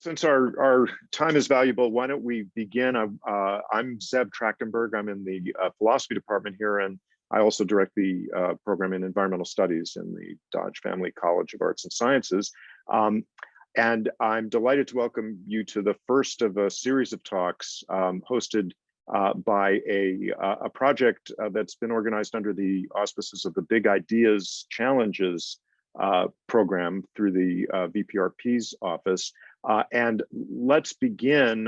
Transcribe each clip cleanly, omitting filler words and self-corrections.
Since our time is valuable, why don't we begin? I'm Zev Trachtenberg. I'm in the philosophy department here, and I also direct the program in environmental studies in the Dodge Family College of Arts and Sciences. And I'm delighted to welcome you to the first of a series of talks hosted by a project that's been organized under the auspices of the Big Ideas Challenges program through the VPRP's office. And let's begin.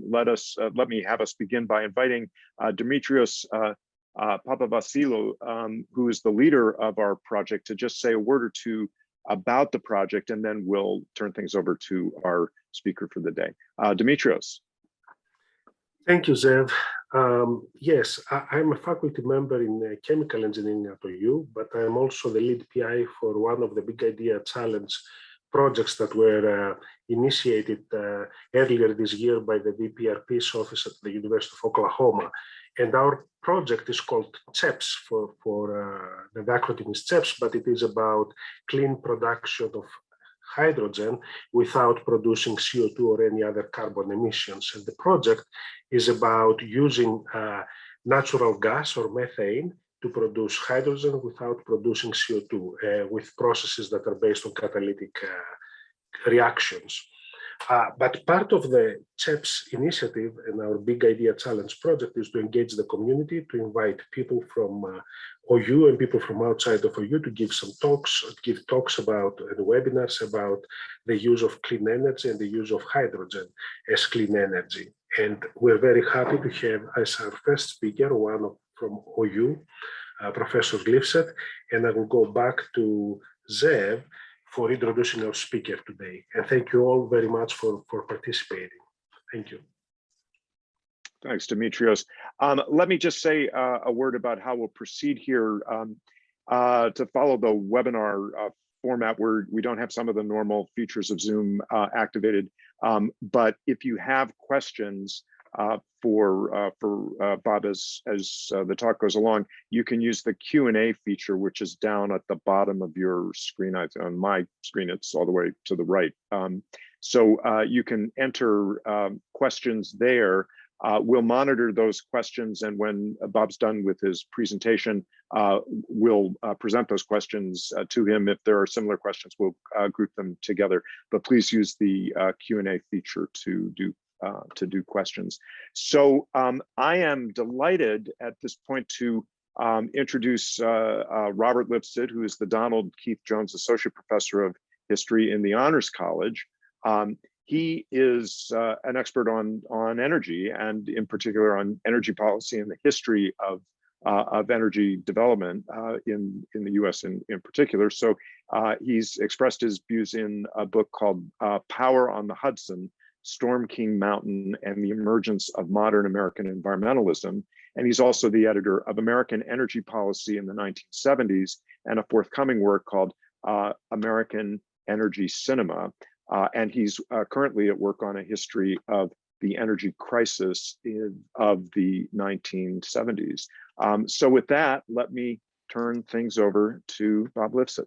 Let me have us begin by inviting Dimitrios Papavassilou, who is the leader of our project, to just say a word or two about the project, and then we'll turn things over to our speaker for the day. Dimitrios. Thank you, Zev. Yes, I'm a faculty member in chemical engineering at OU, but I'm also the lead PI for one of the Big Idea Challenge projects that were initiated earlier this year by the VPRP's office at the University of Oklahoma. And our project is called CHEPS the acronym is CHEPS, but it is about clean production of hydrogen without producing CO2 or any other carbon emissions. And the project is about using natural gas or methane to produce hydrogen without producing CO2 with processes that are based on catalytic reactions. But part of the CHEPS initiative and our Big Idea Challenge project is to engage the community, to invite people from OU and people from outside of OU to give some talks, about and webinars about the use of clean energy and the use of hydrogen as clean energy. And we're very happy to have as our first speaker from OU, Professor Lifset, and I will go back to Zev for introducing our speaker today. And thank you all very much for participating. Thank you. Thanks, Dimitrios. Let me just say a word about how we'll proceed here. To follow the webinar format, where we don't have some of the normal features of Zoom activated, but if you have questions for Bob as the talk goes along, you can use the Q&A feature, which is down at the bottom of your screen. On my screen, it's all the way to the right. So you can enter questions there. We'll monitor those questions, and when Bob's done with his presentation, we'll present those questions to him. If there are similar questions, we'll group them together. But please use the Q&A feature to do questions. So I am delighted at this point to introduce Robert Lipstidt, who is the Donald Keith Jones Associate Professor of History in the Honors College. He is an expert on energy, and in particular on energy policy and the history of energy development in the US in particular. So he's expressed his views in a book called Power on the Hudson, Storm King Mountain and the Emergence of Modern American Environmentalism. And he's also the editor of American Energy Policy in the 1970s and a forthcoming work called American Energy Cinema. And he's currently at work on a history of the energy crisis of the 1970s. So with that, let me turn things over to Bob Lipstidt.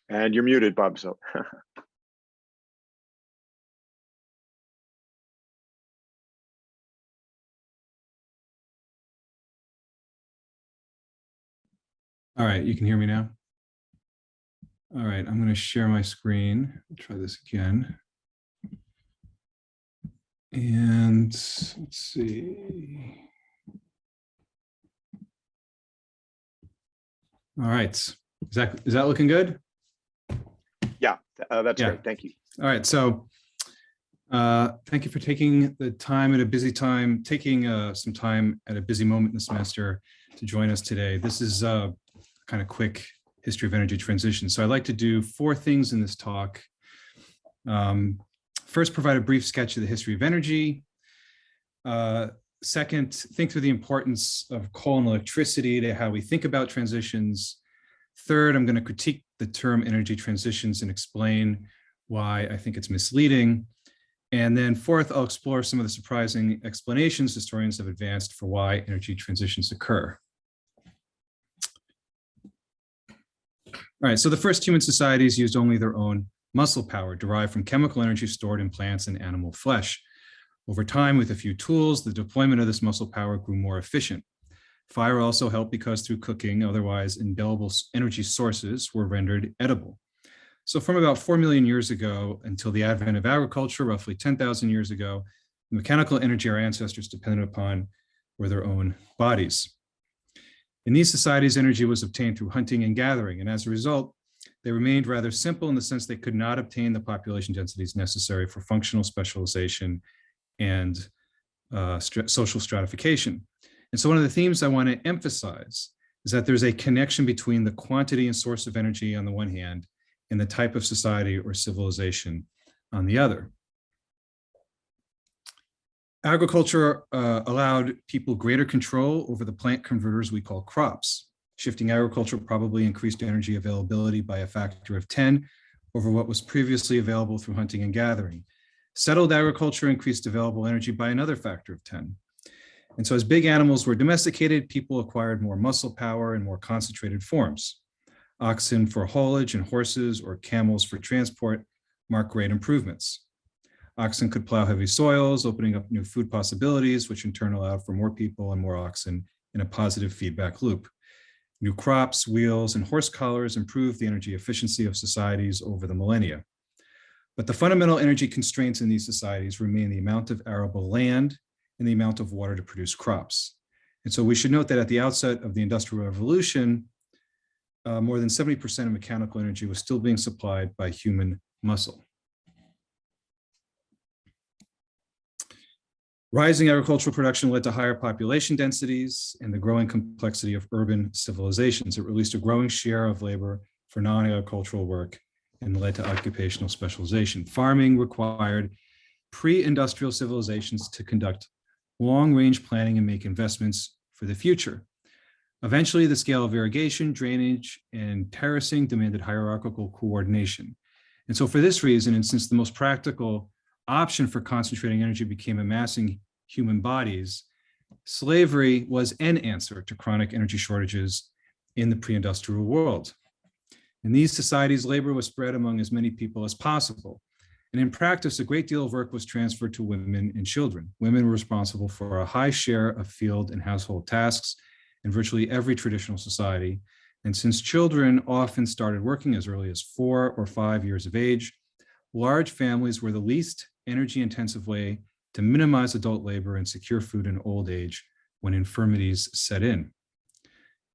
And you're muted, Bob. So. All right, you can hear me now? All right, I'm going to share my screen. I'll try this again. And let's see. All right, is that looking good? Yeah, that's great. Thank you. All right, so thank you for taking the time at a busy time, some time at a busy moment in the semester to join us today. This is kind of quick history of energy transition. So I'd like to do 4 things in this talk. First, provide a brief sketch of the history of energy. Second, think through the importance of coal and electricity to how we think about transitions. Third, I'm going to critique the term energy transitions and explain why I think it's misleading. And then fourth, I'll explore some of the surprising explanations historians have advanced for why energy transitions occur. All right, so the first human societies used only their own muscle power derived from chemical energy stored in plants and animal flesh. Over time, with a few tools, the deployment of this muscle power grew more efficient. Fire also helped because through cooking, otherwise indelible energy sources were rendered edible. So from about 4 million years ago until the advent of agriculture, roughly 10,000 years ago, the mechanical energy our ancestors depended upon were their own bodies. In these societies, energy was obtained through hunting and gathering, and as a result, they remained rather simple in the sense they could not obtain the population densities necessary for functional specialization and social stratification. And so one of the themes I want to emphasize is that there's a connection between the quantity and source of energy on the one hand and the type of society or civilization on the other. Agriculture allowed people greater control over the plant converters we call crops. Shifting agriculture probably increased energy availability by a factor of 10 over what was previously available through hunting and gathering. Settled agriculture increased available energy by another factor of 10. And so as big animals were domesticated, people acquired more muscle power in more concentrated forms. Oxen for haulage and horses or camels for transport mark great improvements. Oxen could plow heavy soils, opening up new food possibilities, which in turn allowed for more people and more oxen in a positive feedback loop. New crops, wheels, and horse collars improved the energy efficiency of societies over the millennia. But the fundamental energy constraints in these societies remain the amount of arable land and the amount of water to produce crops. And so we should note that at the outset of the Industrial Revolution, more than 70% of mechanical energy was still being supplied by human muscle. Rising agricultural production led to higher population densities and the growing complexity of urban civilizations. It released a growing share of labor for non-agricultural work and led to occupational specialization. Farming required pre-industrial civilizations to conduct long-range planning and make investments for the future. Eventually, the scale of irrigation, drainage, and terracing demanded hierarchical coordination. And so for this reason, and since the most practical option for concentrating energy became amassing human bodies, slavery was an answer to chronic energy shortages in the pre-industrial world. In these societies, labor was spread among as many people as possible. And in practice, a great deal of work was transferred to women and children. Women were responsible for a high share of field and household tasks in virtually every traditional society. And since children often started working as early as 4 or 5 years of age, large families were the least energy-intensive way to minimize adult labor and secure food in old age when infirmities set in.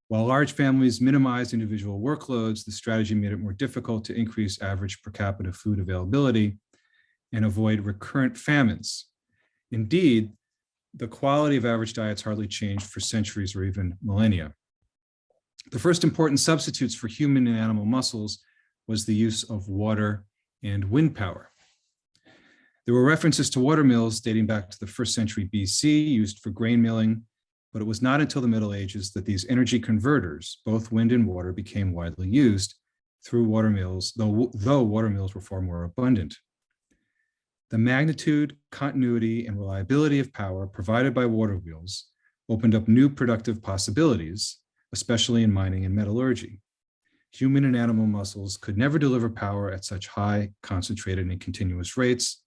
While large families minimized individual workloads, the strategy made it more difficult to increase average per capita food availability and avoid recurrent famines. Indeed, the quality of average diets hardly changed for centuries or even millennia. The first important substitutes for human and animal muscles was the use of water and wind power. There were references to water mills dating back to the 1st century BC used for grain milling, but it was not until the Middle Ages that these energy converters, both wind and water, became widely used through water mills, though water mills were far more abundant. The magnitude, continuity, and reliability of power provided by water wheels opened up new productive possibilities, especially in mining and metallurgy. Human and animal muscles could never deliver power at such high, concentrated, and continuous rates.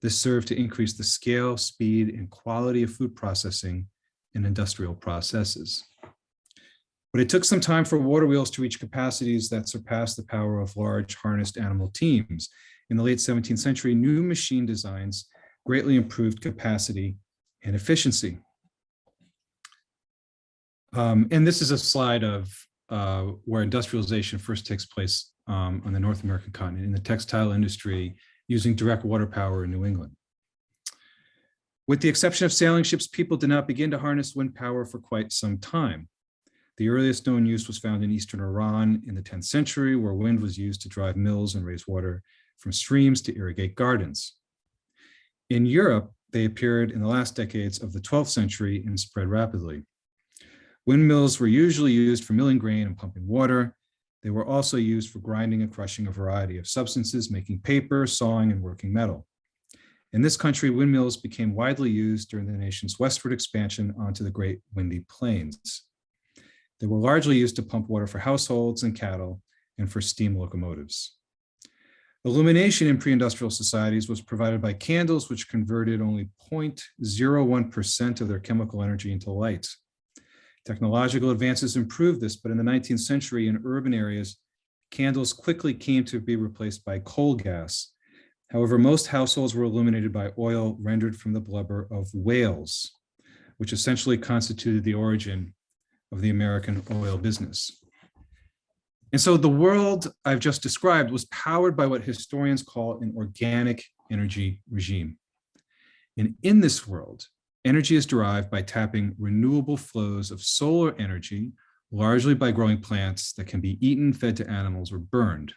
This served to increase the scale, speed, and quality of food processing in industrial processes. But it took some time for water wheels to reach capacities that surpassed the power of large harnessed animal teams. In the late 17th century, new machine designs greatly improved capacity and efficiency. And this is a slide of where industrialization first takes place on the North American continent in the textile industry using direct water power in New England. With the exception of sailing ships, people did not begin to harness wind power for quite some time. The earliest known use was found in eastern Iran in the 10th century, where wind was used to drive mills and raise water from streams to irrigate gardens. In Europe, they appeared in the last decades of the 12th century and spread rapidly. Windmills were usually used for milling grain and pumping water. They were also used for grinding and crushing a variety of substances, making paper, sawing, and working metal. In this country, windmills became widely used during the nation's westward expansion onto the Great Windy Plains. They were largely used to pump water for households and cattle, and for steam locomotives. Illumination in pre-industrial societies was provided by candles, which converted only 0.01% of their chemical energy into light. Technological advances improved this, but in the 19th century in urban areas, candles quickly came to be replaced by coal gas. However, most households were illuminated by oil rendered from the blubber of whales, which essentially constituted the origin of the American oil business. And so the world I've just described was powered by what historians call an organic energy regime. And in this world, energy is derived by tapping renewable flows of solar energy, largely by growing plants that can be eaten, fed to animals, or burned.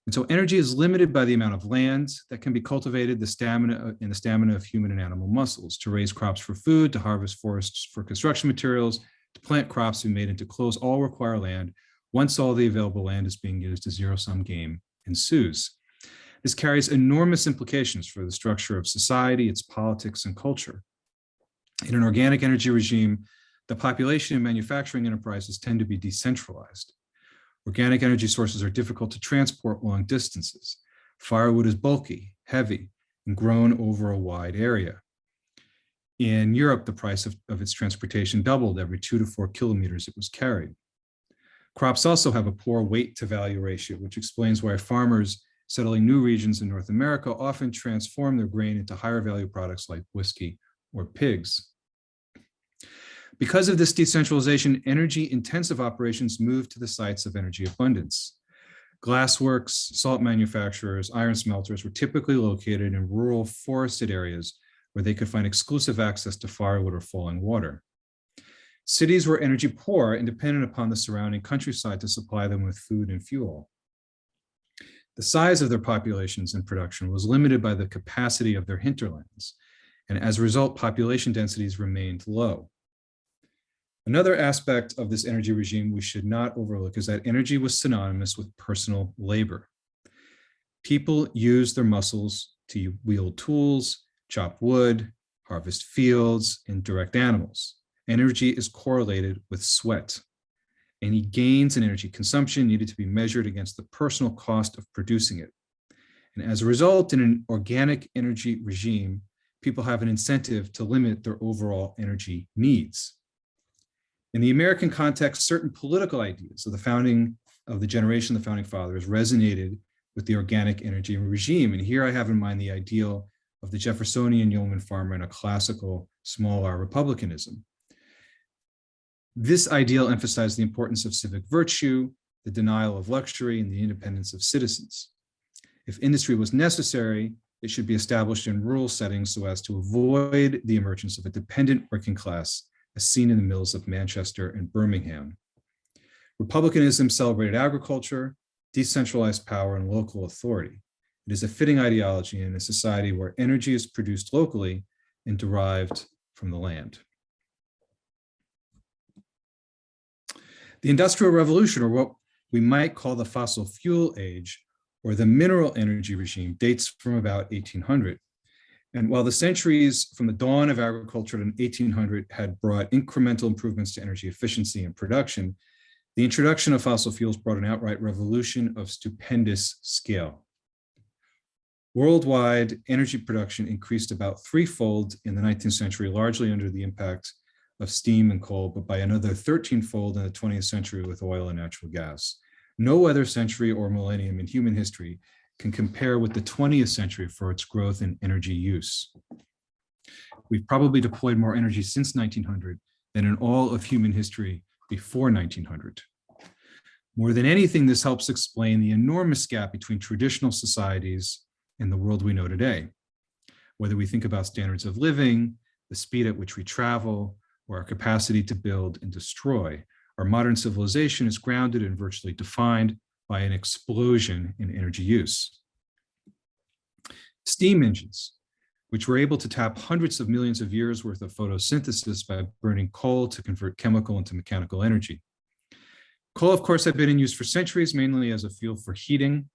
And so energy is limited by the amount of land that can be cultivated, the stamina of human and animal muscles to raise crops for food, to harvest forests for construction materials, to plant crops to be made into clothes, all require land. Once all the available land is being used, a zero-sum game ensues. This carries enormous implications for the structure of society, its politics, and culture. In an organic energy regime, the population and manufacturing enterprises tend to be decentralized. Organic energy sources are difficult to transport long distances. Firewood is bulky, heavy, and grown over a wide area. In Europe, the price of its transportation doubled every 2 to 4 kilometers it was carried. Crops also have a poor weight to value ratio, which explains why farmers settling new regions in North America often transform their grain into higher value products like whiskey or pigs. Because of this decentralization, energy-intensive operations move to the sites of energy abundance. Glassworks, salt manufacturers, iron smelters were typically located in rural forested areas where they could find exclusive access to firewood or falling water. Cities were energy poor and dependent upon the surrounding countryside to supply them with food and fuel. The size of their populations and production was limited by the capacity of their hinterlands, and as a result, population densities remained low. Another aspect of this energy regime we should not overlook is that energy was synonymous with personal labor. People used their muscles to wield tools, chop wood, harvest fields, and direct animals. Energy is correlated with sweat. Any gains in energy consumption needed to be measured against the personal cost of producing it. And as a result, in an organic energy regime, people have an incentive to limit their overall energy needs. In the American context, certain political ideas of the founding of the generation of the founding fathers resonated with the organic energy regime. And here I have in mind the ideal of the Jeffersonian yeoman farmer and a classical small r republicanism. This ideal emphasized the importance of civic virtue, the denial of luxury, and the independence of citizens. If industry was necessary, it should be established in rural settings so as to avoid the emergence of a dependent working class as seen in the mills of Manchester and Birmingham. Republicanism celebrated agriculture, decentralized power, and local authority. It is a fitting ideology in a society where energy is produced locally and derived from the land. The Industrial Revolution, or what we might call the fossil fuel age, or the mineral energy regime, dates from about 1800. And while the centuries from the dawn of agriculture to 1800 had brought incremental improvements to energy efficiency and production, the introduction of fossil fuels brought an outright revolution of stupendous scale. Worldwide energy production increased about threefold in the 19th century, largely under the impact of steam and coal, but by another 13-fold in the 20th century with oil and natural gas. No other century or millennium in human history can compare with the 20th century for its growth in energy use. We've probably deployed more energy since 1900 than in all of human history before 1900. More than anything, this helps explain the enormous gap between traditional societies and the world we know today. Whether we think about standards of living, the speed at which we travel, or our capacity to build and destroy, our modern civilization is grounded and virtually defined by an explosion in energy use. Steam engines, which were able to tap hundreds of millions of years worth of photosynthesis by burning coal to convert chemical into mechanical energy. Coal, of course, had been in use for centuries, mainly as a fuel for heating.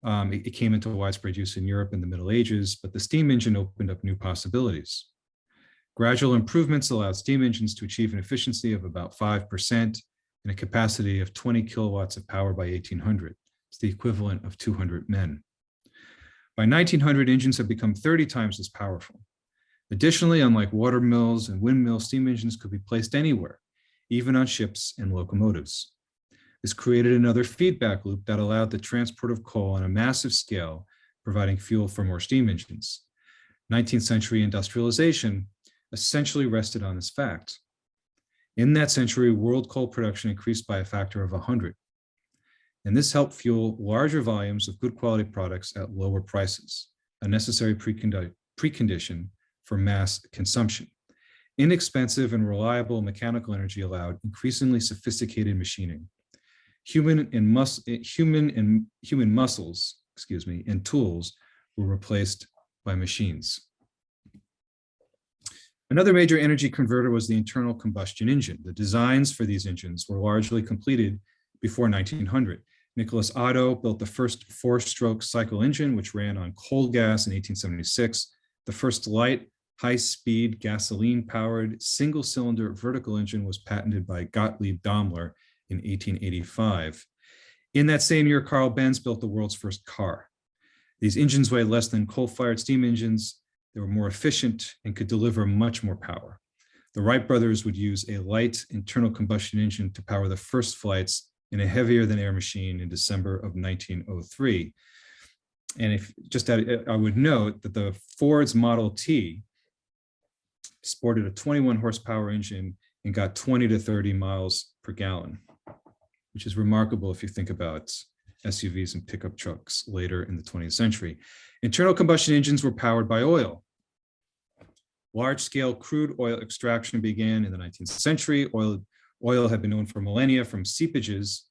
It came into widespread use in Europe in the Middle Ages, but the steam engine opened up new possibilities. Gradual improvements allowed steam engines to achieve an efficiency of about 5%, and a capacity of 20 kilowatts of power by 1800. It's the equivalent of 200 men. By 1900, engines have become 30 times as powerful. Additionally, unlike water mills and windmills, steam engines could be placed anywhere, even on ships and locomotives. This created another feedback loop that allowed the transport of coal on a massive scale, providing fuel for more steam engines. 19th century industrialization essentially rested on this fact. In that century, world coal production increased by a factor of 100. And this helped fuel larger volumes of good quality products at lower prices, a necessary precondition for mass consumption. Inexpensive and reliable mechanical energy allowed increasingly sophisticated machining. Human muscles, and tools were replaced by machines. Another major energy converter was the internal combustion engine. The designs for these engines were largely completed before 1900. Nicholas Otto built the first four-stroke cycle engine, which ran on coal gas in 1876. The first light, high-speed, gasoline-powered, single-cylinder vertical engine was patented by Gottlieb Daimler in 1885. In that same year, Carl Benz built the world's first car. These engines weighed less than coal-fired steam engines. They were more efficient and could deliver much more power. The Wright brothers would use a light internal combustion engine to power the first flights in a heavier than air machine in December of 1903. And I would note that the Ford's Model T sported a 21 horsepower engine and got 20 to 30 miles per gallon, which is remarkable if you think about SUVs and pickup trucks later in the 20th century. Internal combustion engines were powered by oil. Large-scale crude oil extraction began in the 19th century. Oil had been known for millennia from seepages.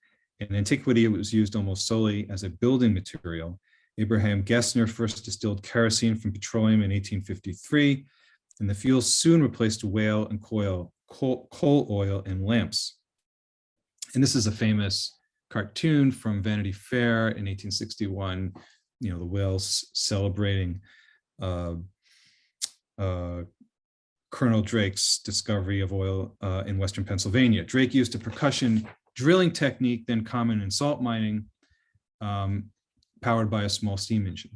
In antiquity, it was used almost solely as a building material. Abraham Gessner first distilled kerosene from petroleum in 1853, and the fuel soon replaced whale and coal oil in lamps. And this is a famous cartoon from Vanity Fair in 1861, the whales celebrating Colonel Drake's discovery of oil in Western Pennsylvania. Drake used a percussion drilling technique then common in salt mining, powered by a small steam engine.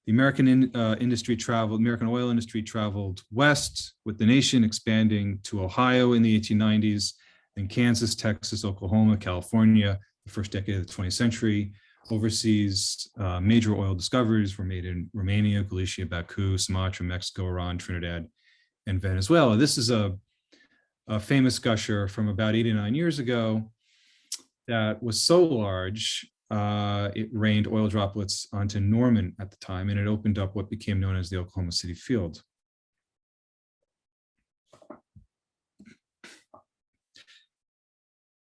The American oil industry traveled west, with the nation expanding to Ohio in the 1890s, then Kansas, Texas, Oklahoma, California, the first decade of the 20th century. Overseas, major oil discoveries were made in Romania, Galicia, Baku, Sumatra, Mexico, Iran, Trinidad, and Venezuela. This is a famous gusher from about 89 years ago that was so large, it rained oil droplets onto Norman at the time, and it opened up what became known as the Oklahoma City Field.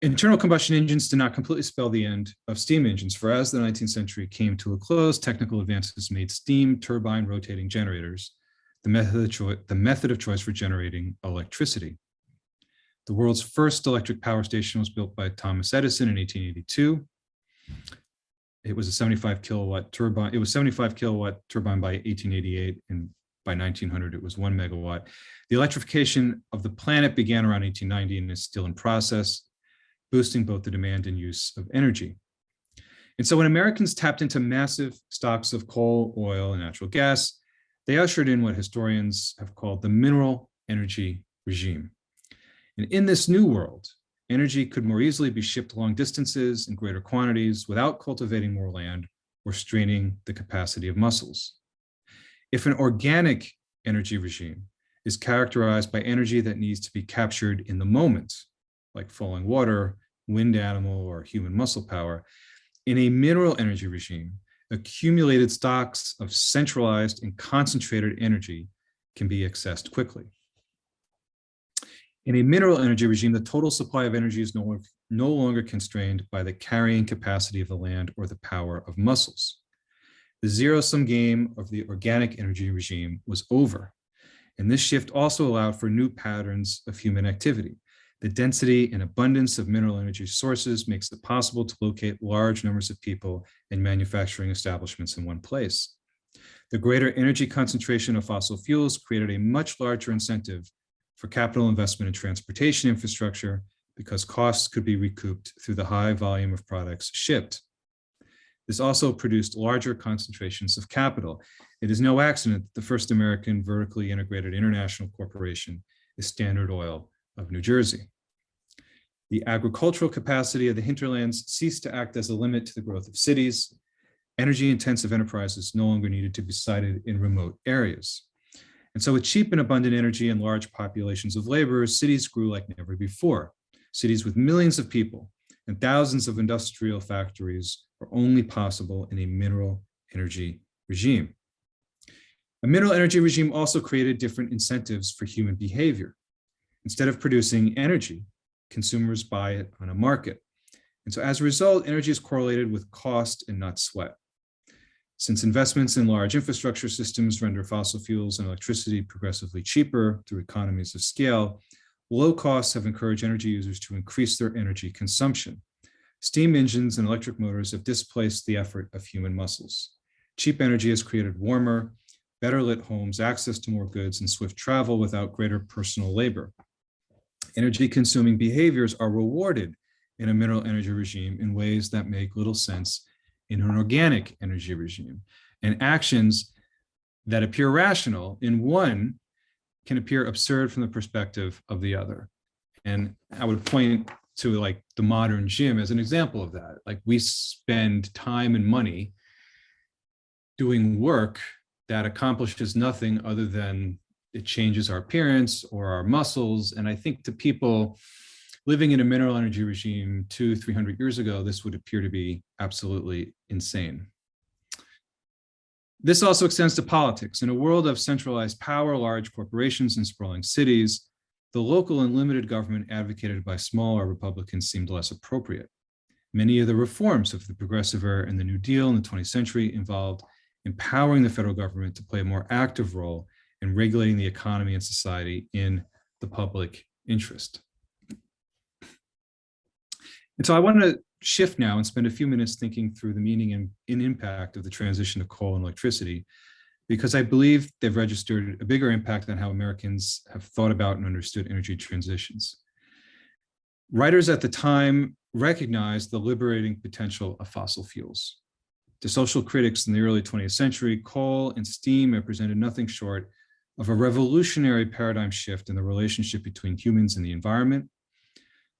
Internal combustion engines did not completely spell the end of steam engines, for as the 19th century came to a close, technical advances made steam turbine rotating generators the method of choice for generating electricity. The world's first electric power station was built by Thomas Edison in 1882. It was a 75 kilowatt turbine. It was 75 kilowatt turbine by 1888, and by 1900 it was 1 megawatt. The electrification of the planet began around 1890 and is still in process, boosting both the demand and use of energy. And so when Americans tapped into massive stocks of coal, oil, and natural gas, they ushered in what historians have called the mineral energy regime. And in this new world, energy could more easily be shipped long distances in greater quantities without cultivating more land or straining the capacity of muscles. If an organic energy regime is characterized by energy that needs to be captured in the moment, like falling water, wind animal, or human muscle power, in a mineral energy regime, accumulated stocks of centralized and concentrated energy can be accessed quickly. In a mineral energy regime, the total supply of energy is no longer constrained by the carrying capacity of the land or the power of muscles. The zero-sum game of the organic energy regime was over, and this shift also allowed for new patterns of human activity. The density and abundance of mineral energy sources makes it possible to locate large numbers of people and manufacturing establishments in one place. The greater energy concentration of fossil fuels created a much larger incentive for capital investment in transportation infrastructure, because costs could be recouped through the high volume of products shipped. This also produced larger concentrations of capital. It is no accident that the first American vertically integrated international corporation is Standard Oil of New Jersey. The agricultural capacity of the hinterlands ceased to act as a limit to the growth of cities. Energy-intensive enterprises no longer needed to be sited in remote areas. And so with cheap and abundant energy and large populations of laborers, cities grew like never before. Cities with millions of people and thousands of industrial factories are only possible in a mineral energy regime. A mineral energy regime also created different incentives for human behavior. Instead of producing energy, consumers buy it on a market. And so as a result, energy is correlated with cost and not sweat. Since investments in large infrastructure systems render fossil fuels and electricity progressively cheaper through economies of scale, low costs have encouraged energy users to increase their energy consumption. Steam engines and electric motors have displaced the effort of human muscles. Cheap energy has created warmer, better lit homes, access to more goods, and swift travel without greater personal labor. Energy consuming behaviors are rewarded in a mineral energy regime in ways that make little sense in an organic energy regime. And actions that appear rational in one can appear absurd from the perspective of the other. And I would point to like the modern gym as an example of that. Like we spend time and money doing work that accomplishes nothing other than it changes our appearance or our muscles. And I think to people living in a mineral energy regime 200-300 years ago, this would appear to be absolutely insane. This also extends to politics. In a world of centralized power, large corporations, and sprawling cities, the local and limited government advocated by smaller Republicans seemed less appropriate. Many of the reforms of the Progressive Era and the New Deal in the 20th century involved empowering the federal government to play a more active role in regulating the economy and society in the public interest. And so I want to shift now and spend a few minutes thinking through the meaning and impact of the transition to coal and electricity, because I believe they've registered a bigger impact on how Americans have thought about and understood energy transitions. Writers at the time recognized the liberating potential of fossil fuels. To social critics in the early 20th century, coal and steam represented nothing short of a revolutionary paradigm shift in the relationship between humans and the environment.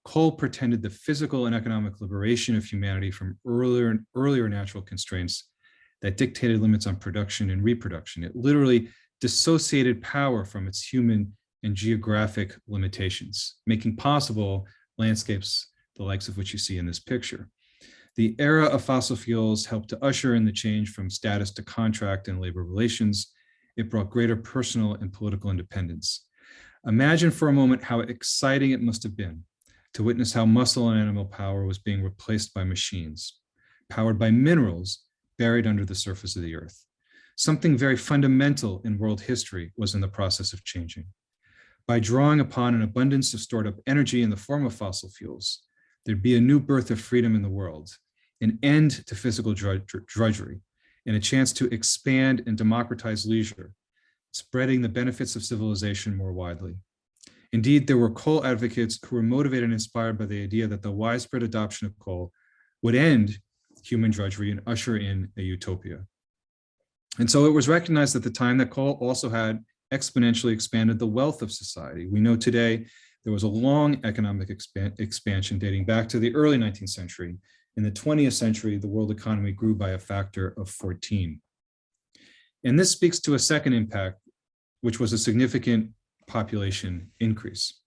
Coal pretended the physical and economic liberation of humanity from earlier natural constraints that dictated limits on production and reproduction. It literally dissociated power from its human and geographic limitations, making possible landscapes the likes of which you see in this picture. The era of fossil fuels helped to usher in the change from status to contract and labor relations. It brought greater personal and political independence. Imagine for a moment how exciting it must have been to witness how muscle and animal power was being replaced by machines, powered by minerals buried under the surface of the earth. Something very fundamental in world history was in the process of changing. By drawing upon an abundance of stored up energy in the form of fossil fuels, there'd be a new birth of freedom in the world, an end to physical drudgery, and a chance to expand and democratize leisure, spreading the benefits of civilization more widely. Indeed, there were coal advocates who were motivated and inspired by the idea that the widespread adoption of coal would end human drudgery and usher in a utopia. And so it was recognized at the time that coal also had exponentially expanded the wealth of society. We know today there was a long economic expansion dating back to the early 19th century. In the 20th century, the world economy grew by a factor of 14. And this speaks to a second impact, which was a significant population increase.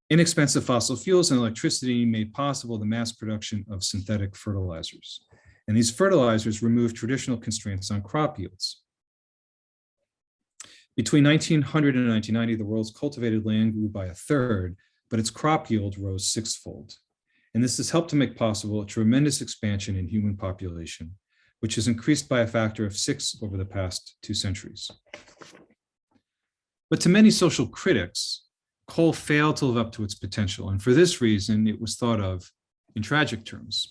Inexpensive fossil fuels and electricity made possible the mass production of synthetic fertilizers. And these fertilizers removed traditional constraints on crop yields. Between 1900 and 1990, the world's cultivated land grew by a third, but its crop yield rose sixfold. And this has helped to make possible a tremendous expansion in human population, which has increased by a factor of 6 over the past 2 centuries. But to many social critics, coal failed to live up to its potential. And for this reason, it was thought of in tragic terms.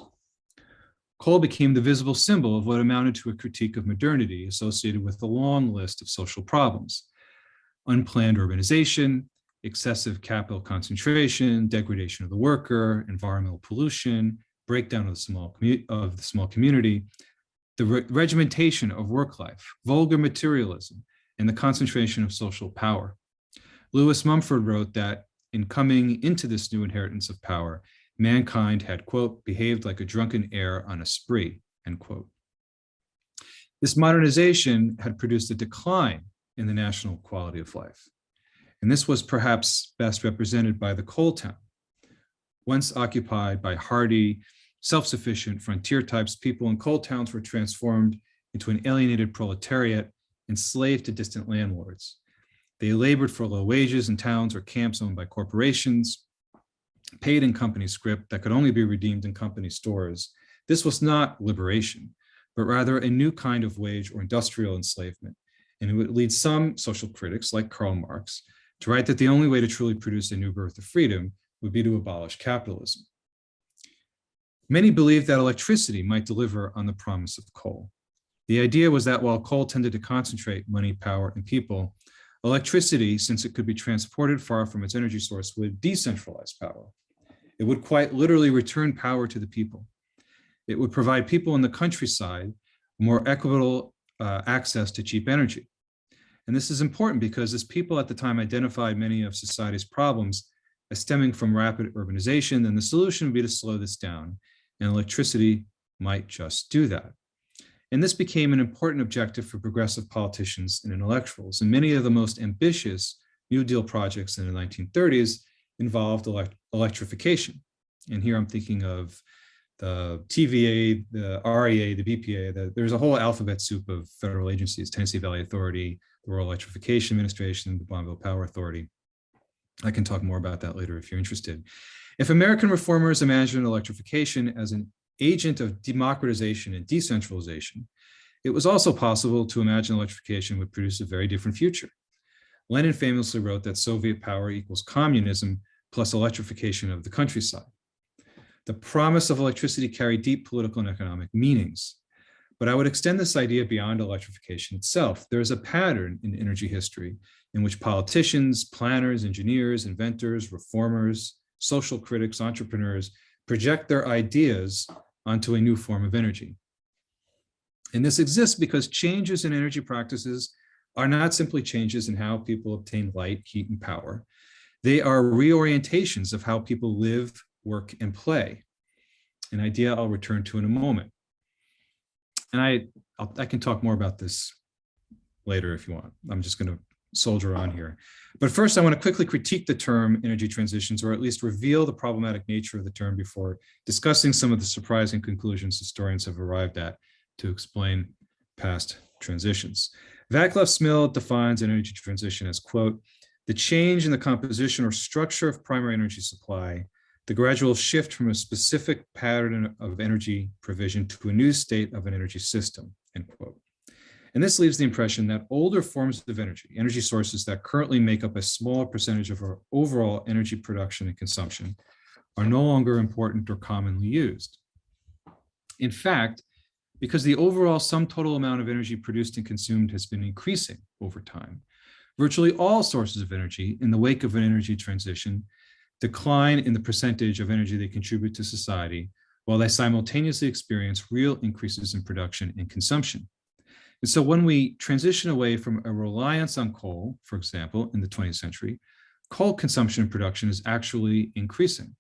Coal became the visible symbol of what amounted to a critique of modernity associated with a long list of social problems: unplanned urbanization, excessive capital concentration, degradation of the worker, environmental pollution, breakdown of the small community, the regimentation of work life, vulgar materialism, and the concentration of social power. Lewis Mumford wrote that in coming into this new inheritance of power, mankind had, quote, behaved like a drunken heir on a spree, end quote. This modernization had produced a decline in the national quality of life. And this was perhaps best represented by the coal town. Once occupied by hardy, self-sufficient frontier types, people in coal towns were transformed into an alienated proletariat, enslaved to distant landlords. They labored for low wages in towns or camps owned by corporations, paid in company scrip that could only be redeemed in company stores. This was not liberation, but rather a new kind of wage or industrial enslavement. And it would lead some social critics like Karl Marx to write that the only way to truly produce a new birth of freedom would be to abolish capitalism. Many believed that electricity might deliver on the promise of coal. The idea was that while coal tended to concentrate money, power, and people, electricity, since it could be transported far from its energy source, would decentralize power. It would quite literally return power to the people. It would provide people in the countryside more equitable access to cheap energy. And this is important because as people at the time identified many of society's problems as stemming from rapid urbanization, then the solution would be to slow this down, and electricity might just do that. And this became an important objective for progressive politicians and intellectuals. And many of the most ambitious New Deal projects in the 1930s involved electrification. And here I'm thinking of the TVA, the REA, the BPA, there's a whole alphabet soup of federal agencies, Tennessee Valley Authority, the Rural Electrification Administration, the Bonneville Power Authority. I can talk more about that later if you're interested. If American reformers imagined electrification as an agent of democratization and decentralization, it was also possible to imagine electrification would produce a very different future. Lenin famously wrote that Soviet power equals communism plus electrification of the countryside. The promise of electricity carried deep political and economic meanings. But I would extend this idea beyond electrification itself. There is a pattern in energy history in which politicians, planners, engineers, inventors, reformers, social critics, entrepreneurs project their ideas onto a new form of energy. And this exists because changes in energy practices are not simply changes in how people obtain light, heat, and power. They are reorientations of how people live, work, and play. An idea I'll return to in a moment. And I can talk more about this later if you want. I'm just going to soldier on here. But first, I want to quickly critique the term energy transitions, or at least reveal the problematic nature of the term before discussing some of the surprising conclusions historians have arrived at to explain past transitions. Vaclav Smil defines an energy transition as, quote, the change in the composition or structure of primary energy supply, the gradual shift from a specific pattern of energy provision to a new state of an energy system, end quote. And this leaves the impression that older forms of energy sources that currently make up a smaller percentage of our overall energy production and consumption, are no longer important or commonly used. In fact, because the overall sum total amount of energy produced and consumed has been increasing over time, virtually all sources of energy in the wake of an energy transition decline in the percentage of energy they contribute to society, while they simultaneously experience real increases in production and consumption. And so when we transition away from a reliance on coal, for example, in the 20th century, coal consumption and production is actually increasing.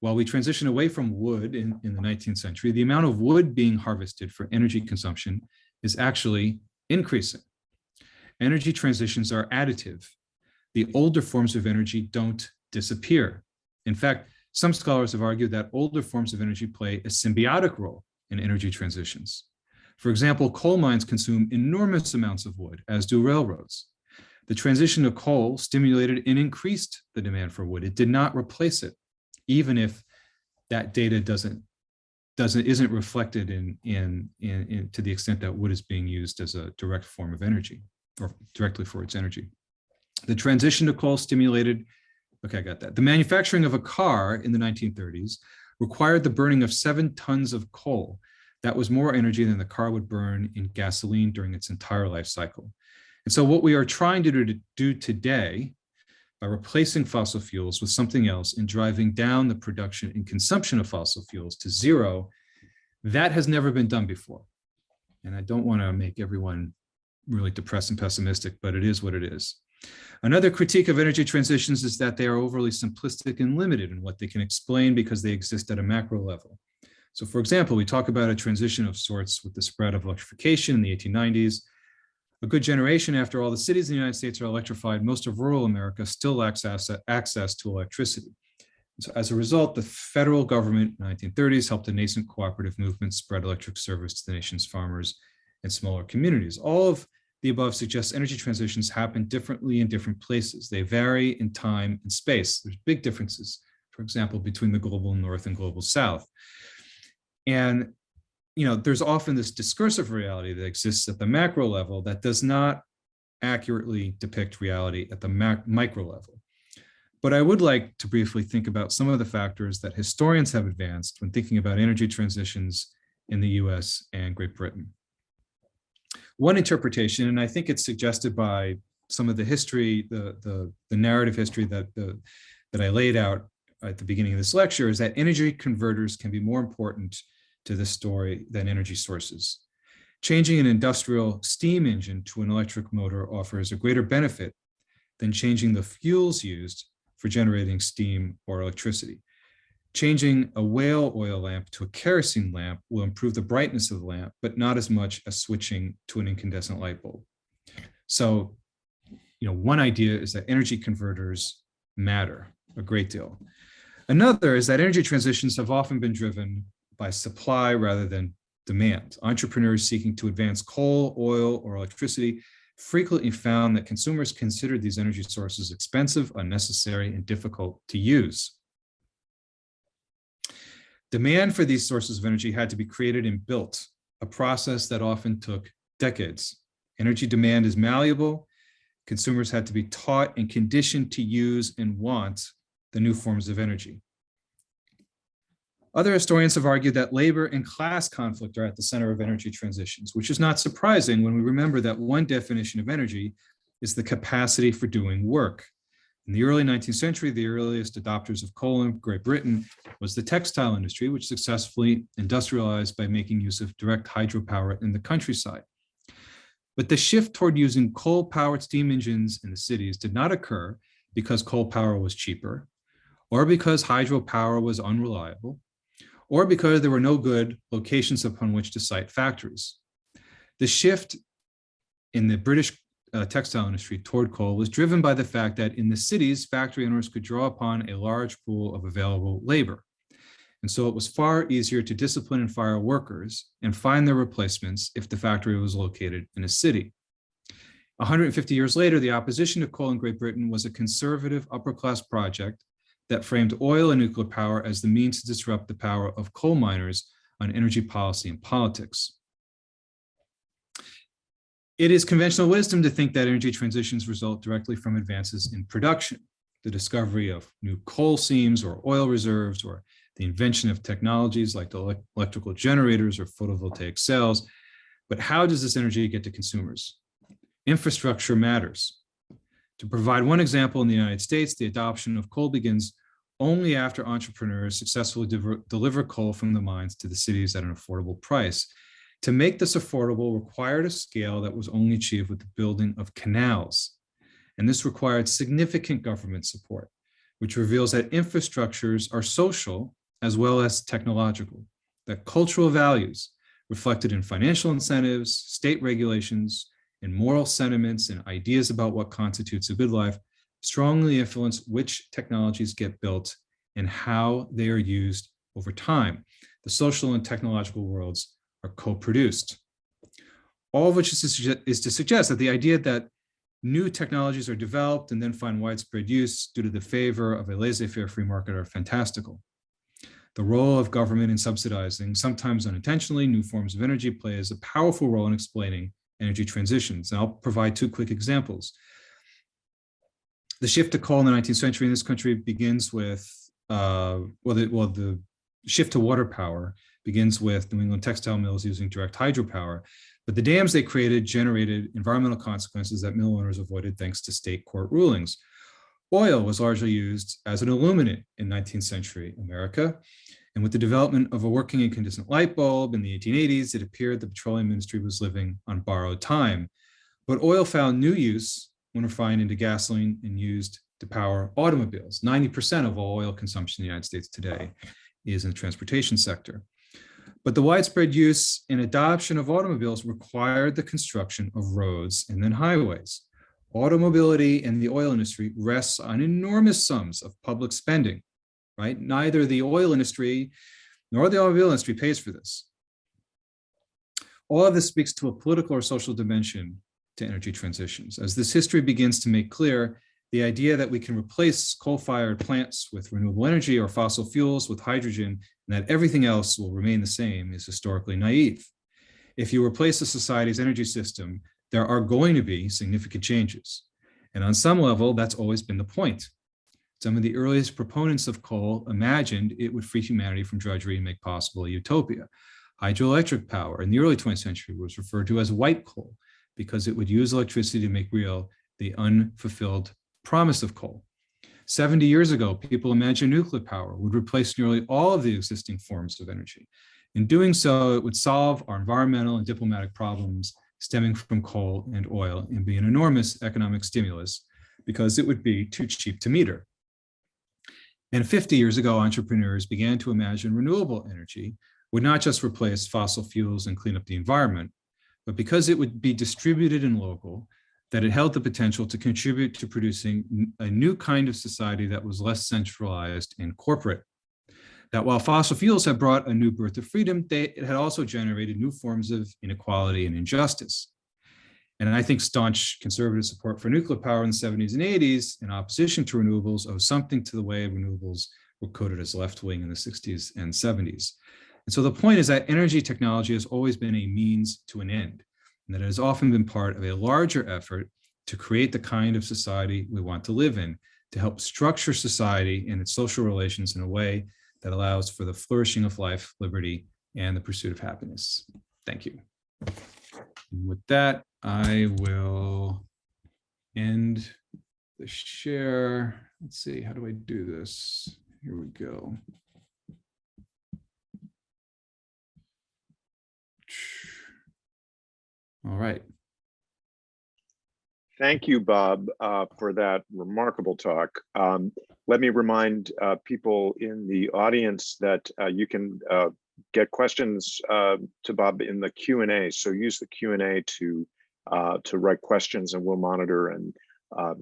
While we transition away from wood in the 19th century, the amount of wood being harvested for energy consumption is actually increasing. Energy transitions are additive. The older forms of energy don't disappear. In fact, some scholars have argued that older forms of energy play a symbiotic role in energy transitions. For example, coal mines consume enormous amounts of wood, as do railroads. The transition to coal stimulated and increased the demand for wood. It did not replace it, even if that data isn't reflected to the extent that wood is being used as a direct form of energy or directly for its energy. The transition to coal stimulated, okay, I got that. The manufacturing of a car in the 1930s required the burning of 7 tons of coal. That was more energy than the car would burn in gasoline during its entire life cycle. And so what we are trying to do today by replacing fossil fuels with something else and driving down the production and consumption of fossil fuels to zero, that has never been done before. And I don't want to make everyone really depressed and pessimistic, but it is what it is. Another critique of energy transitions is that they are overly simplistic and limited in what they can explain because they exist at a macro level. So for example, we talk about a transition of sorts with the spread of electrification in the 1890s. A good generation after all the cities in the United States are electrified, most of rural America still lacks access to electricity. So as a result, the federal government in the 1930s helped a nascent cooperative movement spread electric service to the nation's farmers and smaller communities. All of the above suggests energy transitions happen differently in different places. They vary in time and space. There's big differences, for example, between the global north and global south. And there's often this discursive reality that exists at the macro level that does not accurately depict reality at the micro level. But I would like to briefly think about some of the factors that historians have advanced when thinking about energy transitions in the US and Great Britain. One interpretation, and I think it's suggested by some of the history, the narrative history that I laid out at the beginning of this lecture, is that energy converters can be more important to this story than energy sources. Changing an industrial steam engine to an electric motor offers a greater benefit than changing the fuels used for generating steam or electricity. Changing a whale oil lamp to a kerosene lamp will improve the brightness of the lamp, but not as much as switching to an incandescent light bulb. So, one idea is that energy converters matter a great deal. Another is that energy transitions have often been driven by supply rather than demand. Entrepreneurs seeking to advance coal, oil, or electricity frequently found that consumers considered these energy sources expensive, unnecessary, and difficult to use. Demand for these sources of energy had to be created and built, a process that often took decades. Energy demand is malleable. Consumers had to be taught and conditioned to use and want the new forms of energy. Other historians have argued that labor and class conflict are at the center of energy transitions, which is not surprising when we remember that one definition of energy is the capacity for doing work. In the early 19th century, the earliest adopters of coal in Great Britain was the textile industry, which successfully industrialized by making use of direct hydropower in the countryside. But the shift toward using coal-powered steam engines in the cities did not occur because coal power was cheaper, or because hydropower was unreliable, or because there were no good locations upon which to site factories. The shift in the British textile industry toward coal was driven by the fact that in the cities, factory owners could draw upon a large pool of available labor. And so it was far easier to discipline and fire workers and find their replacements if the factory was located in a city. 150 years later, the opposition to coal in Great Britain was a conservative upper-class project that framed oil and nuclear power as the means to disrupt the power of coal miners on energy policy and politics. It is conventional wisdom to think that energy transitions result directly from advances in production, the discovery of new coal seams or oil reserves, or the invention of technologies like electrical generators or photovoltaic cells. But how does this energy get to consumers? Infrastructure matters. To provide one example, in the United States, the adoption of coal begins only after entrepreneurs successfully deliver coal from the mines to the cities at an affordable price. To make this affordable required a scale that was only achieved with the building of canals. And this required significant government support, which reveals that infrastructures are social as well as technological, that cultural values reflected in financial incentives, state regulations, and moral sentiments and ideas about what constitutes a good life strongly influence which technologies get built and how they are used over time. The social and technological worlds are co-produced. All of which is to suggest that the idea that new technologies are developed and then find widespread use due to the favor of a laissez-faire free market are fantastical. The role of government in subsidizing, sometimes unintentionally, new forms of energy plays a powerful role in explaining energy transitions. And I'll provide two quick examples. The shift to coal in the 19th century in this country begins with, the shift to water power begins with New England textile mills using direct hydropower, but the dams they created generated environmental consequences that mill owners avoided thanks to state court rulings. Oil was largely used as an illuminant in 19th century America. And with the development of a working incandescent light bulb in the 1880s, it appeared the petroleum industry was living on borrowed time. But oil found new use when refined into gasoline and used to power automobiles. 90% of all oil consumption in the United States today is in the transportation sector. But the widespread use and adoption of automobiles required the construction of roads and then highways. Automobility and the oil industry rests on enormous sums of public spending, right? Neither the oil industry nor the automobile industry pays for this. All of this speaks to a political or social dimension to energy transitions. As this history begins to make clear, the idea that we can replace coal-fired plants with renewable energy or fossil fuels with hydrogen and that everything else will remain the same is historically naive. If you replace a society's energy system, there are going to be significant changes. And on some level, that's always been the point. Some of the earliest proponents of coal imagined it would free humanity from drudgery and make possible a utopia. Hydroelectric power in the early 20th century was referred to as white coal because it would use electricity to make real the unfulfilled promise of coal. 70 years ago, people imagined nuclear power would replace nearly all of the existing forms of energy. In doing so, it would solve our environmental and diplomatic problems stemming from coal and oil and be an enormous economic stimulus because it would be too cheap to meter. And 50 years ago, entrepreneurs began to imagine renewable energy would not just replace fossil fuels and clean up the environment, but because it would be distributed and local, that it held the potential to contribute to producing a new kind of society that was less centralized and corporate. That while fossil fuels have brought a new birth of freedom, it had also generated new forms of inequality and injustice. And I think staunch conservative support for nuclear power in the 70s and 80s in opposition to renewables owes something to the way renewables were coded as left-wing in the 60s and 70s. And so the point is that energy technology has always been a means to an end, and that it has often been part of a larger effort to create the kind of society we want to live in, to help structure society and its social relations in a way that allows for the flourishing of life, liberty, and the pursuit of happiness. Thank you. And with that, I will end the share. Let's see, how do I do this? Here we go. All right. Thank you, Bob, for that remarkable talk. Let me remind people in the audience that you can get questions to Bob in the Q&A. So use the Q&A to write questions, and we'll monitor and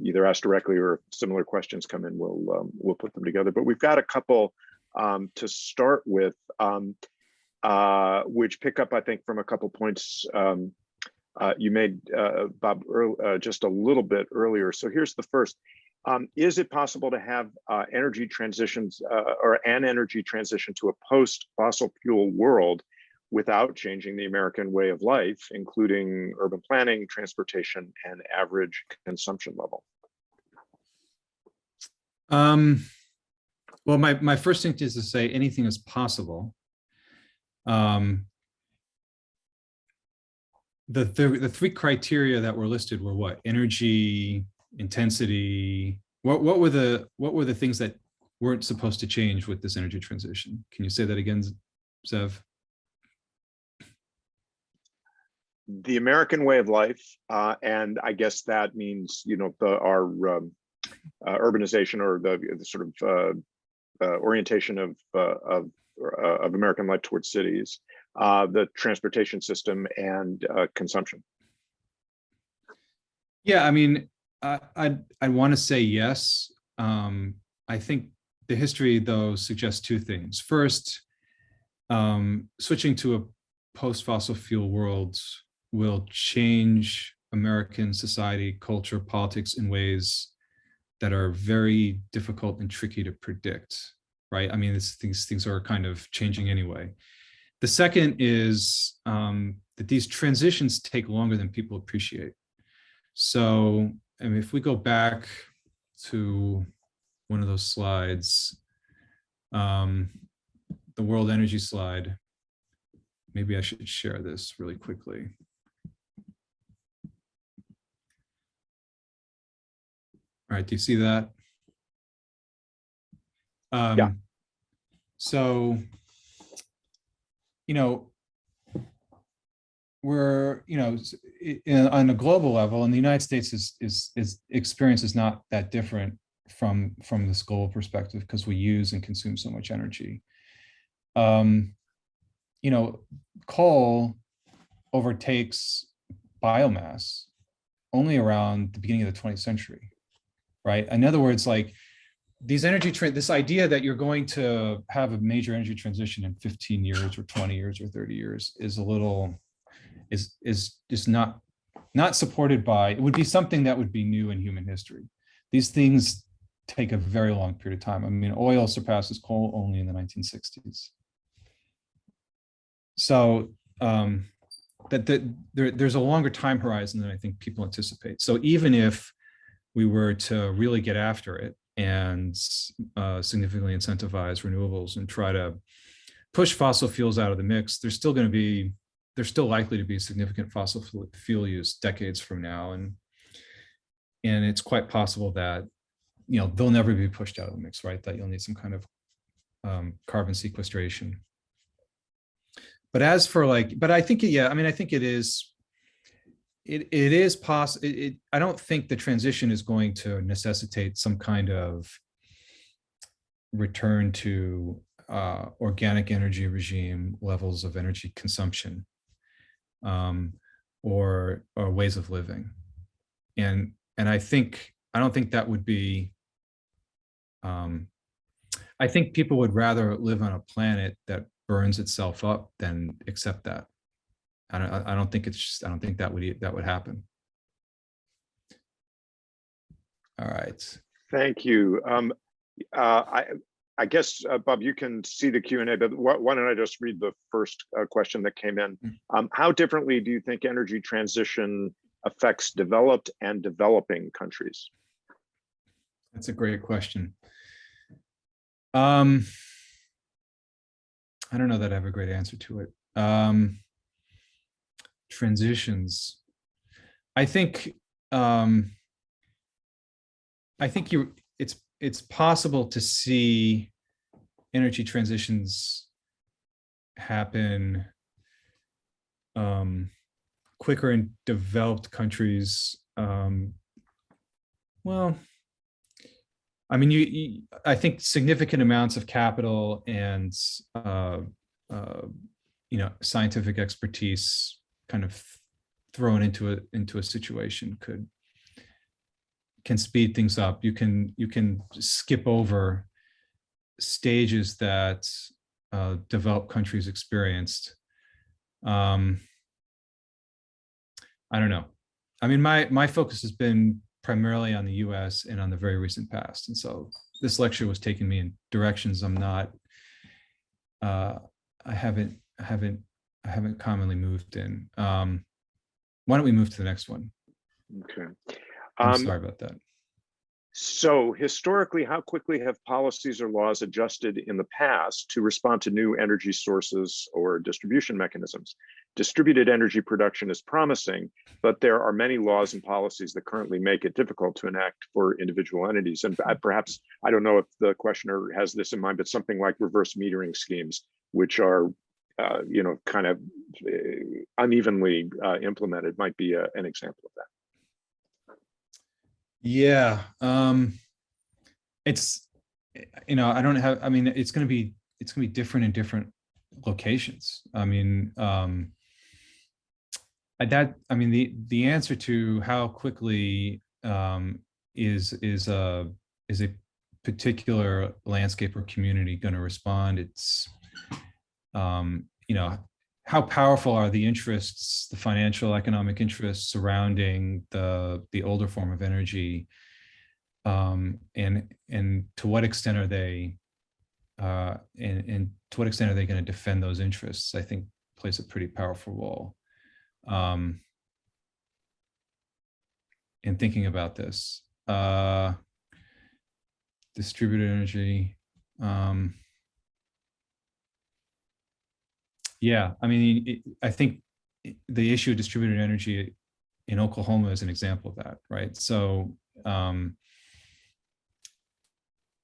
either ask directly, or if similar questions come in, we'll put them together. But we've got a couple to start with, which pick up, I think, from a couple points you made, Bob, just a little bit earlier. So here's the first. Is it possible to have energy transitions or an energy transition to a post-fossil fuel world without changing the American way of life, including urban planning, transportation, and average consumption level? Well, my first thing is to say anything is possible. The three criteria that were listed were what? Energy, intensity. What were the things that weren't supposed to change with this energy transition? Can you say that again, Zev? The American way of life, and I guess that means, you know, our urbanization, or the sort of orientation of American life towards cities, the transportation system, and consumption. Yeah, I mean, I want to say yes. I think the history, though, suggests two things. First, switching to a post-fossil fuel world will change American society, culture, politics in ways that are very difficult and tricky to predict, right? I mean, these things are kind of changing anyway. The second is that these transitions take longer than people appreciate. So, I mean, if we go back to one of those slides, the world energy slide, maybe I should share this really quickly. All right, do you see that? Yeah. So, you know, we're, you know, on a global level, and the United States is experience is not that different from this global perspective because we use and consume so much energy. You know, coal overtakes biomass only around the beginning of the 20th century, right? In other words, like these this idea that you're going to have a major energy transition in 15 years or 20 years or 30 years is a little, is just not supported by, it would be something that would be new in human history. These things take a very long period of time. I mean, oil surpasses coal only in the 1960s. So there's a longer time horizon than I think people anticipate. So even if we were to really get after it and significantly incentivize renewables and try to push fossil fuels out of the mix, there's still likely to be significant fossil fuel use decades from now, and it's quite possible that, you know, they'll never be pushed out of the mix, right? That you'll need some kind of carbon sequestration. But as for like, but I think, yeah, I mean, I think it is possible. I don't think the transition is going to necessitate some kind of return to organic energy regime levels of energy consumption, or ways of living. And I don't think that would be, I think people would rather live on a planet that burns itself up than accept that. I don't think that would happen. All right. Thank you. I guess, Bob, you can see the Q&A, but why don't I just read the first question that came in? How differently do you think energy transition affects developed and developing countries? That's a great question. I don't know that I have a great answer to it. Transitions. I think it's possible to see energy transitions happen quicker in developed countries. Well, I mean, I think significant amounts of capital and you know, scientific expertise kind of thrown into a situation can speed things up. You can skip over stages that developed countries experienced. I don't know. I mean, my focus has been primarily on the US and on the very recent past. And so this lecture was taking me in directions I'm not, I haven't commonly moved in. Why don't we move to the next one? Okay. I'm sorry about that. So historically, how quickly have policies or laws adjusted in the past to respond to new energy sources or distribution mechanisms? Distributed energy production is promising, but there are many laws and policies that currently make it difficult to enact for individual entities. And perhaps, I don't know if the questioner has this in mind, but something like reverse metering schemes, which are, you know, kind of unevenly implemented, might be an example of that. Yeah, it's, you know, I mean, it's going to be different in different locations. I mean, the answer to how quickly is a particular landscape or community going to respond? It's, you know, how powerful are the interests, the financial, economic interests surrounding the older form of energy, and to what extent are they, and to what extent are they going to defend those interests? I think plays a pretty powerful role in thinking about this. Distributed energy. Yeah, I mean, I think the issue of distributed energy in Oklahoma is an example of that, right? So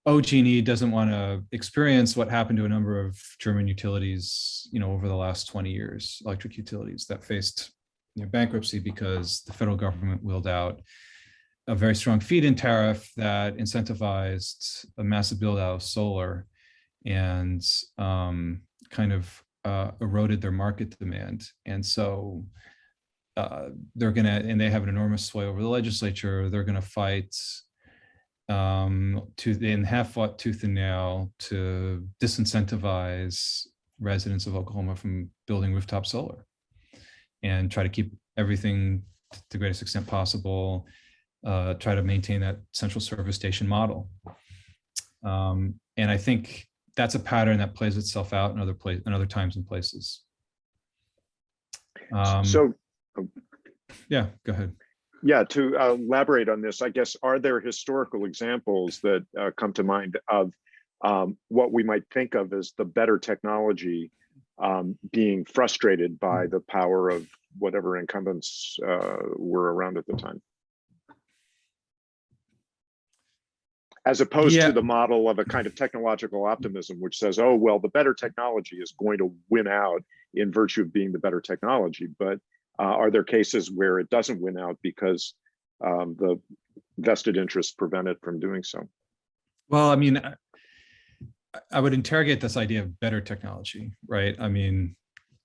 OG&E doesn't want to experience what happened to a number of German utilities, over the last 20 years, electric utilities that faced bankruptcy because the federal government wheeled out a very strong feed-in tariff that incentivized a massive build out of solar and kind of eroded their market demand. And so they're going to, and they have an enormous sway over the legislature, they're going to fight and have fought tooth and nail to disincentivize residents of Oklahoma from building rooftop solar and try to keep everything to the greatest extent possible, try to maintain that central service station model. And I think that's a pattern that plays itself out in other times and places. Yeah, go ahead. Yeah, to elaborate on this, I guess, are there historical examples that come to mind of what we might think of as the better technology being frustrated by the power of whatever incumbents were around at the time? As opposed to the model of a kind of technological optimism, which says, oh, well, the better technology is going to win out in virtue of being the better technology. But are there cases where it doesn't win out because the vested interests prevent it from doing so? Well, I mean, I would interrogate this idea of better technology, right? I mean,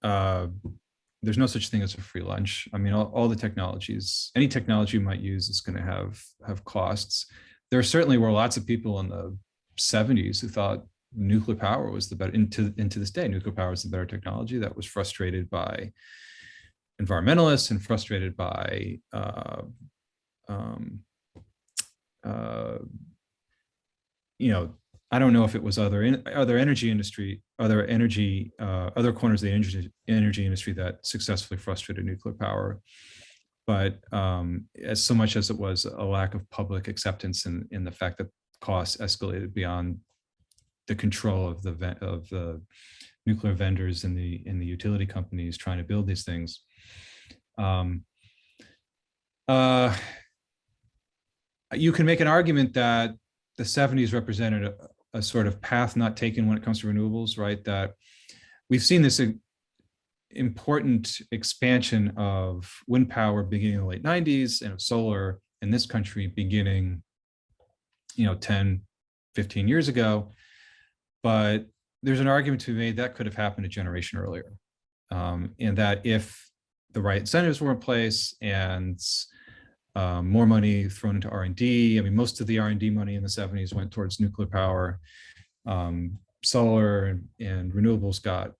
there's no such thing as a free lunch. I mean, all the technologies, any technology you might use is going to have costs. There certainly were lots of people in the 70s who thought nuclear power was the better, into this day, nuclear power is the better technology. That was frustrated by environmentalists and frustrated by I don't know if it was other energy industry, other corners of the energy industry that successfully frustrated nuclear power. But as so much as it was a lack of public acceptance in the fact that costs escalated beyond the control of the nuclear vendors and the utility companies trying to build these things. You can make an argument that the 70s represented a sort of path not taken when it comes to renewables, right? That we've seen this important expansion of wind power beginning in the late 90s and of solar in this country beginning 10, 15 years ago. But there's an argument to be made that could have happened a generation earlier, and that if the right incentives were in place and more money thrown into R&D. I mean, most of the R&D money in the 70s went towards nuclear power. Solar and renewables got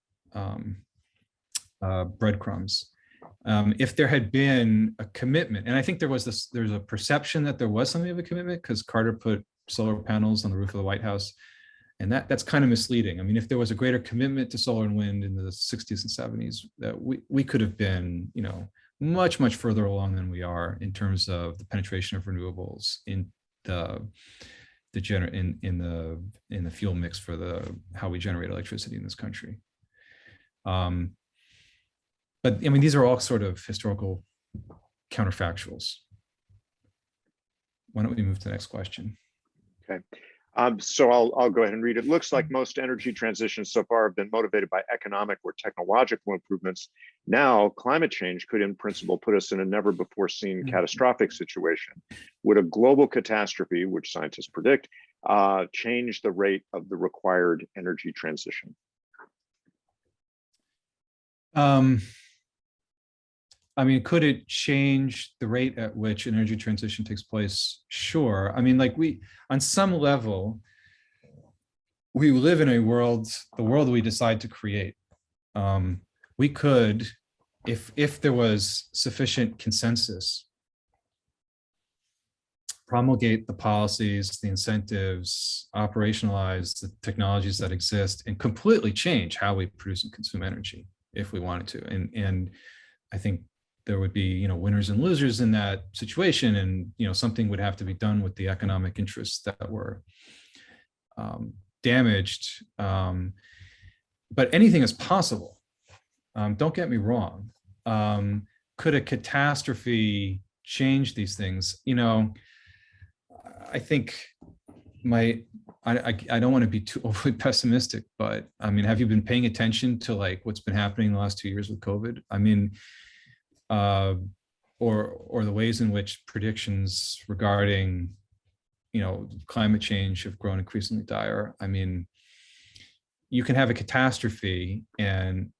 breadcrumbs. If there had been a commitment, and I think there's a perception that there was something of a commitment because Carter put solar panels on the roof of the White House, and that's kind of misleading. I mean, if there was a greater commitment to solar and wind in the 60s and 70s, that we could have been, much, much further along than we are in terms of the penetration of renewables in the fuel mix for how we generate electricity in this country. But I mean, these are all sort of historical counterfactuals. Why don't we move to the next question? Okay. So I'll go ahead and read it. Looks like most energy transitions so far have been motivated by economic or technological improvements. Now, climate change could, in principle, put us in a never before seen catastrophic situation. Would a global catastrophe, which scientists predict, change the rate of the required energy transition? I mean, could it change the rate at which energy transition takes place? Sure. I mean, like on some level, we live in the world we decide to create. We could, if there was sufficient consensus, promulgate the policies, the incentives, operationalize the technologies that exist, and completely change how we produce and consume energy if we wanted to. And I think there would be, winners and losers in that situation, and something would have to be done with the economic interests that were damaged. But anything is possible. Don't get me wrong. Could a catastrophe change these things? I think I don't want to be too overly pessimistic, but I mean, have you been paying attention to like what's been happening in the last 2 years with COVID? I mean, or the ways in which predictions regarding, climate change have grown increasingly dire. I mean, you can have a catastrophe, and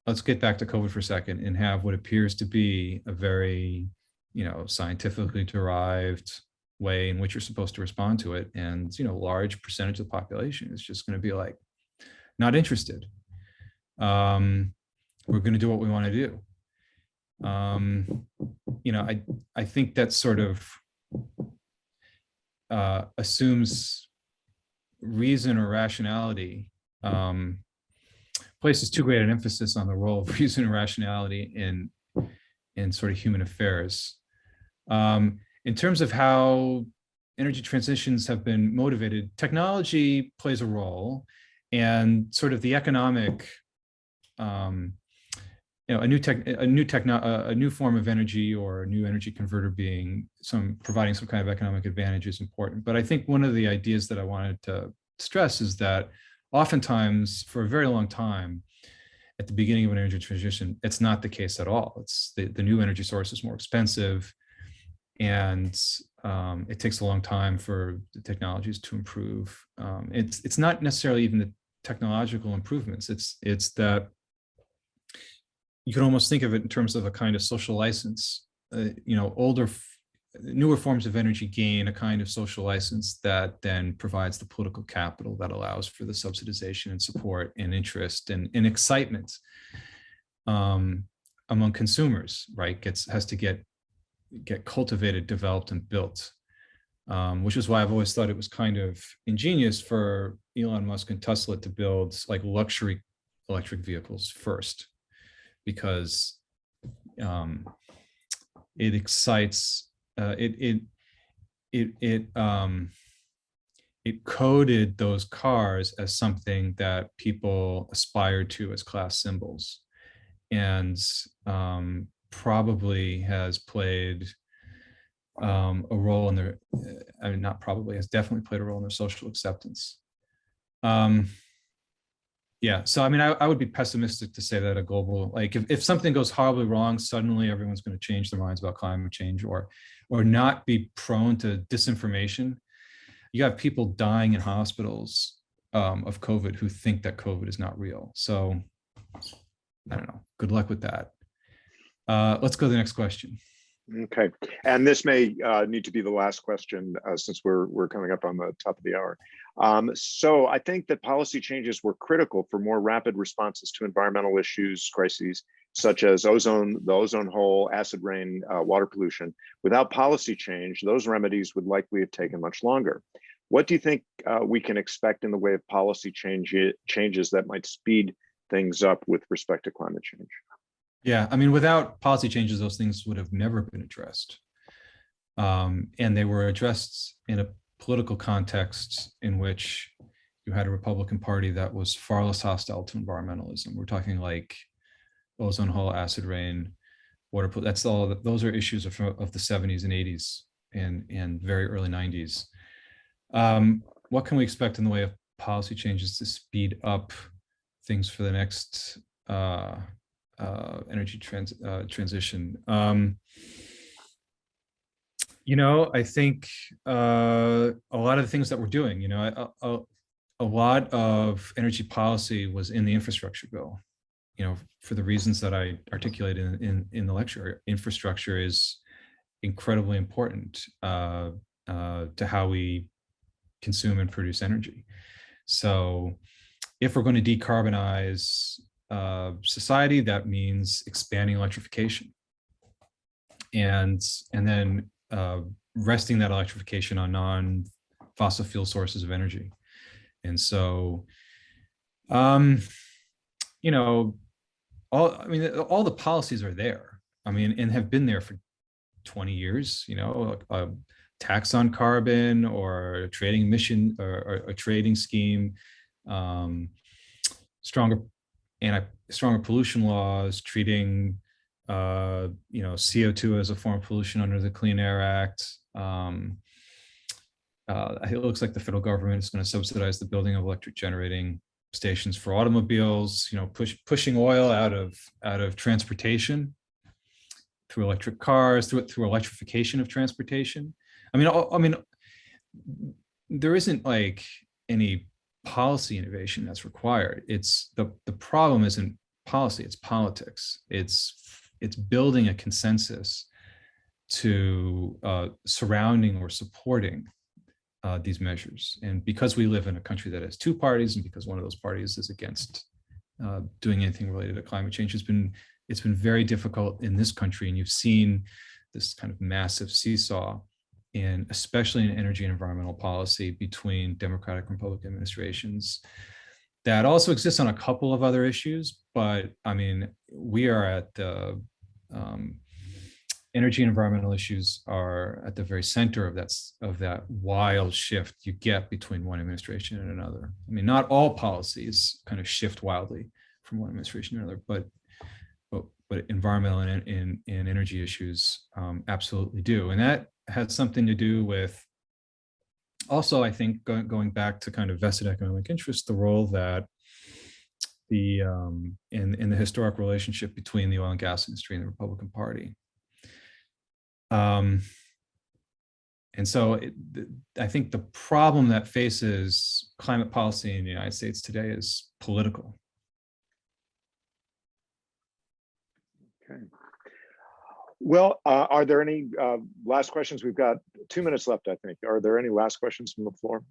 let's get back to COVID for a second, and have what appears to be a very, scientifically derived way in which you're supposed to respond to it. And, large percentage of the population is just going to be like, not interested. We're going to do what we want to do. I think that sort of assumes reason or rationality, places too great an emphasis on the role of reason and rationality in sort of human affairs. In terms of how energy transitions have been motivated, technology plays a role, and sort of the economic, a new form of energy, or a new energy converter providing some kind of economic advantage is important. But I think one of the ideas that I wanted to stress is that oftentimes, for a very long time, at the beginning of an energy transition, it's not the case at all. It's the new energy source is more expensive, and it takes a long time for the technologies to improve. It's not necessarily even the technological improvements. It's that you can almost think of it in terms of a kind of social license. Newer forms of energy gain a kind of social license that then provides the political capital that allows for the subsidization and support and interest and excitement among consumers, right? Has to get cultivated, developed, and built, which is why I've always thought it was kind of ingenious for Elon Musk and Tesla to build like luxury electric vehicles first, because it excites, it coded those cars as something that people aspired to as class symbols, and probably has played a role in their, not probably, has definitely played a role in their social acceptance. Yeah, so I mean, I would be pessimistic to say that a global, like if something goes horribly wrong, suddenly everyone's going to change their minds about climate change, or not be prone to disinformation. You have people dying in hospitals of COVID who think that COVID is not real. So I don't know. Good luck with that. Let's go to the next question. Okay, and this may need to be the last question since we're coming up on the top of the hour. So I think that policy changes were critical for more rapid responses to environmental issues, crises, such as the ozone hole, acid rain, water pollution. Without policy change, those remedies would likely have taken much longer. What do you think we can expect in the way of policy changes that might speed things up with respect to climate change? Yeah, I mean, without policy changes, those things would have never been addressed. And they were addressed in a political context in which you had a Republican Party that was far less hostile to environmentalism. We're talking like ozone hole, acid rain, water. That's all. Those are issues of the 70s and 80s and very early 90s. What can we expect in the way of policy changes to speed up things for the next energy transition? I think a lot of the things that we're doing, a lot of energy policy was in the infrastructure bill, for the reasons that I articulated in the lecture. Infrastructure is incredibly important to how we consume and produce energy. So if we're going to decarbonize society, that means expanding electrification, and then resting that electrification on non-fossil fuel sources of energy. And so, all the policies are there. I mean, and have been there for 20 years. A tax on carbon, or a trading emission, or a trading scheme, stronger pollution laws, treating CO2 as a form of pollution under the Clean Air Act, it looks like the federal government is going to subsidize the building of electric generating stations for automobiles, pushing oil out of transportation through electric cars, through electrification of transportation. I mean, there isn't like any policy innovation that's required. It's the problem isn't policy, it's politics. It's building a consensus to surrounding or supporting these measures. And because we live in a country that has two parties, and because one of those parties is against doing anything related to climate change, it's been very difficult in this country. And you've seen this kind of massive seesaw especially in energy and environmental policy between Democratic and Republican administrations. That also exists on a couple of other issues, but I mean, we are at the energy and environmental issues are at the very center of that wild shift you get between one administration and another. I mean, not all policies kind of shift wildly from one administration to another, but environmental and energy issues absolutely do. And that has something to do with also, I think, going back to kind of vested economic interest, the role that in the historic relationship between the oil and gas industry and the Republican Party. And so I think the problem that faces climate policy in the United States today is political. Okay. Well, are there any last questions? We've got 2 minutes left, I think. Are there any last questions from the floor?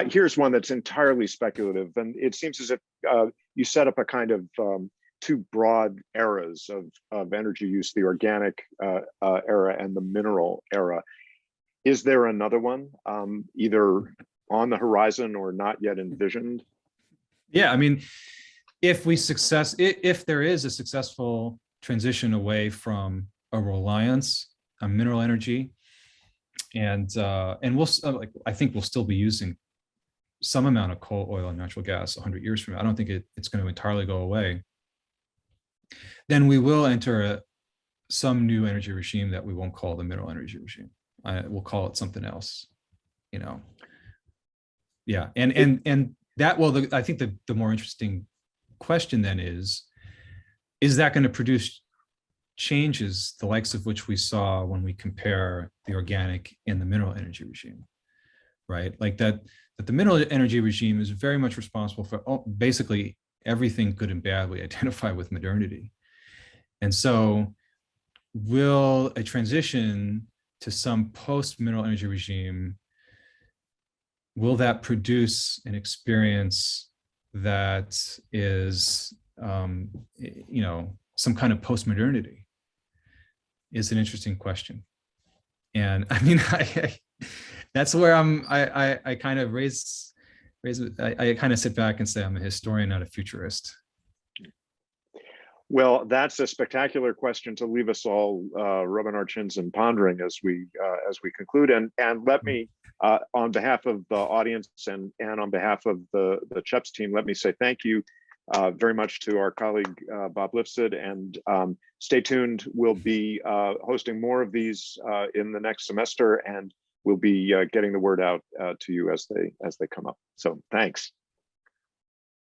Here's one that's entirely speculative, and it seems as if you set up a kind of two broad eras of energy use, the organic era and the mineral era. Is there another one, either on the horizon or not yet envisioned? Yeah, I mean, if there is a successful transition away from a reliance on mineral energy, and I think we'll still be using some amount of coal, oil, and natural gas 100 years from now. I don't think it's going to entirely go away. Then we will enter some new energy regime that we won't call the mineral energy regime. We'll call it something else, Yeah, and that, well, I think the more interesting question then is that going to produce changes the likes of which we saw when we compare the organic and the mineral energy regime, right? Like that the mineral energy regime is very much responsible for basically everything good and bad we identify with modernity. And so will a transition to some post-mineral energy regime, will that produce an experience that is, some kind of post-modernity? Is an interesting question. And I mean, that's where I kind of I kind of sit back and say I'm a historian, not a futurist. Well, that's a spectacular question to leave us all rubbing our chins and pondering as we conclude. And let me, on behalf of the audience and on behalf of the CHEPS team, let me say thank you very much to our colleague Bob Lipstidt, and stay tuned. We'll be hosting more of these in the next semester, and we'll be getting the word out to you as they come up. So thanks.